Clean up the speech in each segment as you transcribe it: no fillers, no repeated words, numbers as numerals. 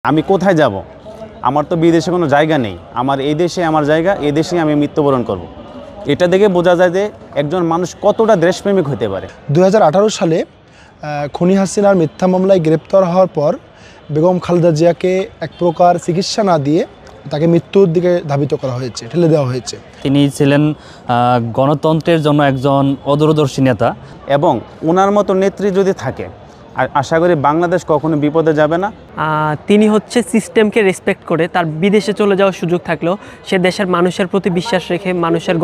আমি কোথায় যাব? আমার তো বিদেশে কোনো জায়গা নেই। আমার এই দেশে আমার জায়গা, এই দেশেই আমি মৃত্যুবরণ করব। এটা দেখে বোঝা যায় যে একজন মানুষ কতটা দেশপ্রেমিক হতে পারে। 2018 সালে খুনি হাসিনার মিথ্যা মামলায় গ্রেপ্তার হওয়ার পর বেগম খালেদা জিয়াকে এক প্রকার চিকিৎসা না দিয়ে তাকে মৃত্যুর দিকে ধাবিত করা হয়েছে, ঠেলে দেওয়া হয়েছে। তিনি ছিলেন গণতন্ত্রের জন্য একজন অদূরদর্শী নেতা এবং ওনার মতো নেত্রী যদি থাকে, আশা করি বাংলাদেশ কখনো বিপদে যাবে না। তিনি হচ্ছে সিস্টেমকে রেসপেক্ট করে তার বিদেশে চলে যাওয়ার সুযোগ থাকলেও সে দেশের মানুষের প্রতি বিশ্বাস রেখে, মানুষের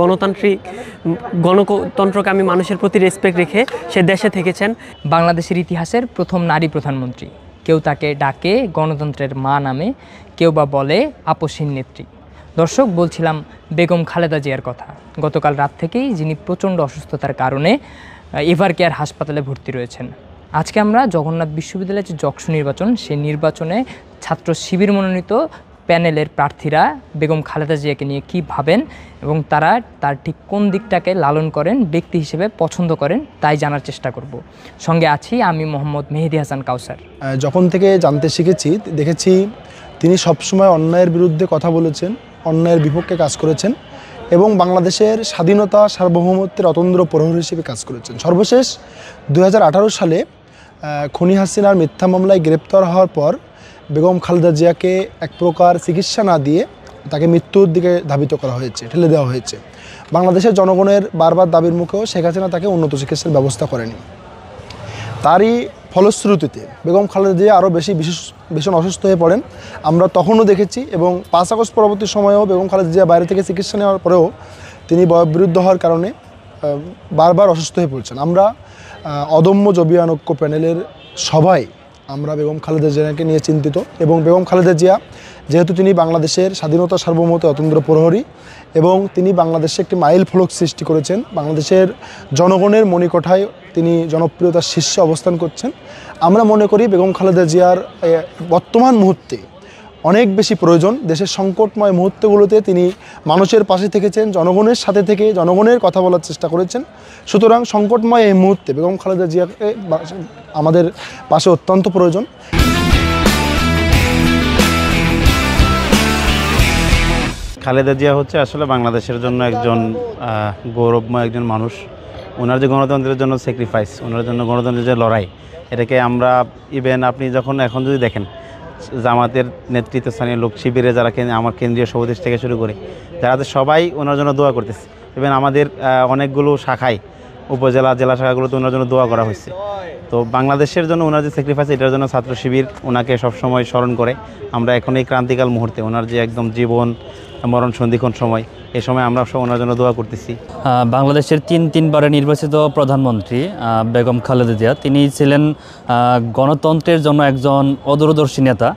গণতন্ত্রকামী মানুষের প্রতি রেসপেক্ট রেখে সে দেশে থেকেছেন। বাংলাদেশের ইতিহাসের প্রথম নারী প্রধানমন্ত্রী। কেউ তাকে ডাকে গণতন্ত্রের মা নামে, কেউ বা বলে আপসহীন নেত্রী। দর্শক, বলছিলাম বেগম খালেদা জিয়ার কথা। গতকাল রাত থেকেই যিনি প্রচণ্ড অসুস্থতার কারণে এভারকেয়ার হাসপাতালে ভর্তি রয়েছেন। আজকে আমরা জগন্নাথ বিশ্ববিদ্যালয়ের যে যক্ষু নির্বাচন, সেই নির্বাচনে ছাত্র শিবির মনোনীত প্যানেলের প্রার্থীরা বেগম খালেদা জিয়াকে নিয়ে কী ভাবেন এবং তারা তার ঠিক কোন দিকটাকে লালন করেন, ব্যক্তি হিসেবে পছন্দ করেন, তাই জানার চেষ্টা করব। সঙ্গে আছি আমি মোহাম্মদ মেহেদি হাসান কাউসার। যখন থেকে জানতে শিখেছি, দেখেছি তিনি সবসময় অন্যায়ের বিরুদ্ধে কথা বলেছেন, অন্যায়ের বিপক্ষে কাজ করেছেন এবং বাংলাদেশের স্বাধীনতা সার্বভৌমত্বের অতন্দ্র প্রহরী হিসেবে কাজ করেছেন। সর্বশেষ 2018 সালে খুনি হাসিনার মিথ্যা মামলায় গ্রেপ্তার হওয়ার পর বেগম খালেদা জিয়াকে এক প্রকার চিকিৎসা না দিয়ে তাকে মৃত্যুর দিকে ধাবিত করা হয়েছে, ঠেলে দেওয়া হয়েছে। বাংলাদেশের জনগণের বারবার দাবির মুখেও শেখ হাসিনা তাকে উন্নত চিকিৎসার ব্যবস্থা করেনি। তারই ফলশ্রুতিতে বেগম খালেদা জিয়া আরও ভীষণ অসুস্থ হয়ে পড়েন। আমরা তখনও দেখেছি এবং 5 আগস্ট পরবর্তী সময়েও বেগম খালেদা জিয়া বাইরে থেকে চিকিৎসা নেওয়ার পরেও তিনি বয়োবৃদ্ধ হওয়ার কারণে বারবার অসুস্থ হয়ে পড়ছেন। আমরা অদম্য জবিয়ান ঐক্য প্যানেলের সবাই আমরা বেগম খালেদা জিয়াকে নিয়ে চিন্তিত এবং বেগম খালেদা জিয়া যেহেতু তিনি বাংলাদেশের স্বাধীনতা সার্বভৌমত্ব অতন্দ্র প্রহরী এবং তিনি বাংলাদেশে একটি মাইল ফলক সৃষ্টি করেছেন, বাংলাদেশের জনগণের মণিকোঠায় তিনি জনপ্রিয়তার শীর্ষে অবস্থান করছেন। আমরা মনে করি বেগম খালেদা জিয়ার বর্তমান মুহূর্তে অনেক বেশি প্রয়োজন। দেশের সংকটময় মুহূর্তগুলোতে তিনি মানুষের পাশে থেকেছেন, জনগণের সাথে থেকে জনগণের কথা বলার চেষ্টা করেছেন। সুতরাং সংকটময় এই মুহূর্তে বেগম খালেদা জিয়াকে আমাদের পাশে অত্যন্ত প্রয়োজন। খালেদা জিয়া হচ্ছে আসলে বাংলাদেশের জন্য একজন গৌরবময় একজন মানুষ। ওনার যে গণতন্ত্রের জন্য স্যাক্রিফাইস, ওনার জন্য গণতন্ত্রের যে লড়াই, এটাকে আমরা ইভেন আপনি এখন যদি দেখেন জামাতের নেতৃত্বস্থানীয় লোক শিবিরে যারা আমার কেন্দ্রীয় সভাপতি থেকে শুরু করে যারা সবাই ওনার জন্য দোয়া করতেছে। ইভেন আমাদের অনেকগুলো শাখায়, উপজেলা জেলা শাখাগুলোতে ওনার জন্য দোয়া করা হয়েছে। তো বাংলাদেশের জন্য ওনার যে স্যাক্রিফাইস, এটার জন্য ছাত্র শিবির ওনাকে সবসময় স্মরণ করে। আমরা এখন এই ক্রান্তিকাল মুহূর্তে ওনার যে একদম জীবন মরণ সন্ধিক্ষণ সময়, এই সময় আমরা সব ওনার জন্য দোয়া করতেছি। বাংলাদেশের তিনবারের নির্বাচিত প্রধানমন্ত্রী বেগম খালেদা জিয়া, তিনি ছিলেন গণতন্ত্রের জন্য একজন অদূরদর্শী নেতা।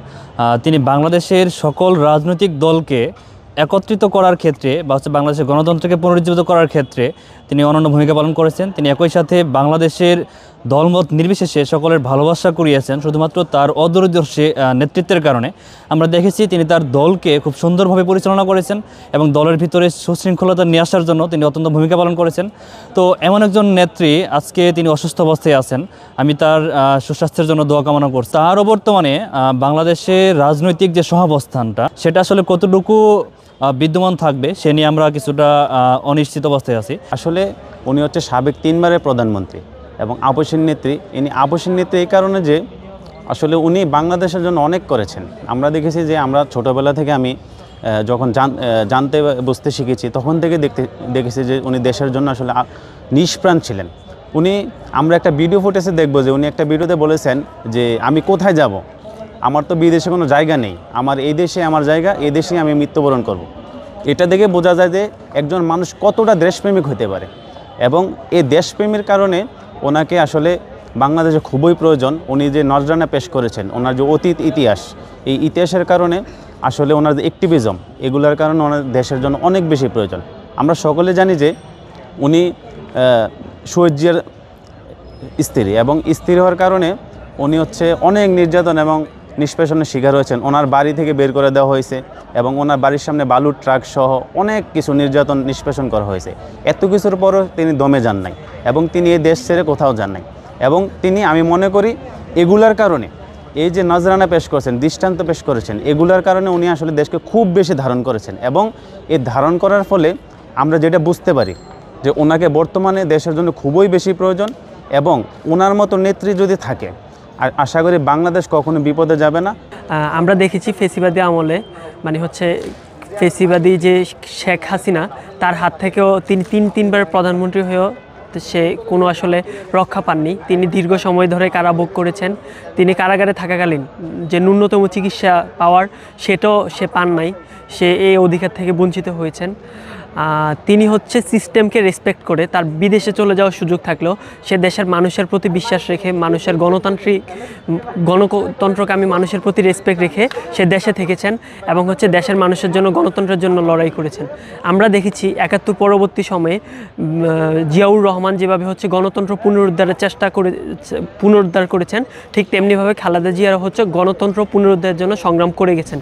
তিনি বাংলাদেশের সকল রাজনৈতিক দলকে একত্রিত করার ক্ষেত্রে বা বাংলাদেশের গণতন্ত্রকে পুনরুজ্জীবিত করার ক্ষেত্রে তিনি অনন্য ভূমিকা পালন করেছেন। তিনি একই সাথে বাংলাদেশের দলমত নির্বিশেষে সকলের ভালোবাসা কুড়িয়েছেন শুধুমাত্র তার অদূরদর্শী নেতৃত্বের কারণে। আমরা দেখেছি তিনি তার দলকে খুব সুন্দরভাবে পরিচালনা করেছেন এবং দলের ভিতরে সুশৃঙ্খলতা নিয়ে আসার জন্য তিনি অত্যন্ত ভূমিকা পালন করেছেন। তো এমন একজন নেত্রী আজকে তিনি অসুস্থ অবস্থায় আছেন, আমি তার সুস্বাস্থ্যের জন্য দোয়া কামনা করছি। তারও বর্তমানে বাংলাদেশের রাজনৈতিক যে সহাবস্থানটা, সেটা আসলে কতটুকু বিদ্যমান থাকবে সে নিয়ে আমরা কিছুটা অনিশ্চিত অবস্থায় আছি। আসলে উনি হচ্ছে সাবেক 3বারের প্রধানমন্ত্রী এবং আপসহীন নেত্রী। ইনি আপসহীন নেত্রী এই কারণে যে আসলে উনি বাংলাদেশের জন্য অনেক করেছেন। আমরা দেখেছি যে আমরা ছোটোবেলা থেকে আমি যখন জানতে বুঝতে শিখেছি তখন থেকে দেখেছি যে উনি দেশের জন্য আসলে নিষ্প্রাণ ছিলেন। আমরা একটা ভিডিও ফুটেজে দেখব যে উনি একটা ভিডিওতে বলেছেন যে আমি কোথায় যাব? আমার তো বিদেশে কোনো জায়গা নেই। আমার এই দেশে আমার জায়গা, এই দেশেই আমি মৃত্যুবরণ করব। এটা দেখে বোঝা যায় যে একজন মানুষ কতটা দেশপ্রেমিক হতে পারে এবং এই দেশপ্রেমের কারণে ওনাকে আসলে বাংলাদেশে খুবই প্রয়োজন। উনি যে নজরানা পেশ করেছেন, ওনার যে অতীত ইতিহাস, এই ইতিহাসের কারণে আসলে ওনার যে অ্যাক্টিভিজম, এগুলোর কারণে ওনার দেশের জন্য অনেক বেশি প্রয়োজন। আমরা সকলে জানি যে উনি শহীদ জিয়ার স্ত্রী এবং স্ত্রী হওয়ার কারণে উনি হচ্ছে অনেক নির্যাতন এবং নিষ্পেষণের শিকার হয়েছেন। ওনার বাড়ি থেকে বের করে দেওয়া হয়েছে এবং ওনার বাড়ির সামনে বালুর ট্রাক সহ অনেক কিছু নির্যাতন নিষ্পেষণ করা হয়েছে। এত কিছুর পরও তিনি দমে যান নাই এবং তিনি এই দেশ ছেড়ে কোথাও যান নাই এবং আমি মনে করি এগুলার কারণে এই যে নজরানা পেশ করেছেন, দৃষ্টান্ত পেশ করেছেন, এগুলোর কারণে উনি আসলে দেশকে খুব বেশি ধারণ করেছেন। এবং এই ধারণ করার ফলে আমরা যেটা বুঝতে পারি যে ওনাকে বর্তমানে দেশের জন্য খুবই বেশি প্রয়োজন, এবং ওনার মতো নেত্রী যদি থাকে আশা করি বাংলাদেশ কখনো বিপদে যাবে না। আমরা দেখেছি ফেসিবাদী আমলে মানে হচ্ছে ফেসিবাদী যে শেখ হাসিনা, তার হাত থেকেও তিনি তিনবার প্রধানমন্ত্রী হয়েও সে কোনো আসলে রক্ষা পাননি। তিনি দীর্ঘ সময় ধরে কারাভোগ করেছেন। তিনি কারাগারে থাকাকালীন যে ন্যূনতম চিকিৎসা পাওয়ার সেটাও সে পান নাই, সে এই অধিকার থেকে বঞ্চিত হয়েছেন। তিনি হচ্ছে সিস্টেমকে রেসপেক্ট করে, তার বিদেশে চলে যাওয়ার সুযোগ থাকলেও সে দেশের মানুষের প্রতি বিশ্বাস রেখে, মানুষের গণতন্ত্রকামী মানুষের প্রতি রেসপেক্ট রেখে সে দেশে থেকেছেন এবং হচ্ছে দেশের মানুষের জন্য, গণতন্ত্রের জন্য লড়াই করেছেন। আমরা দেখেছি ৭১ পরবর্তী সময়ে জিয়াউর রহমান যেভাবে হচ্ছে গণতন্ত্র পুনরুদ্ধার করেছেন, ঠিক তেমনিভাবে খালেদা জিয়ারা হচ্ছে গণতন্ত্র পুনরুদ্ধারের জন্য সংগ্রাম করে গেছেন।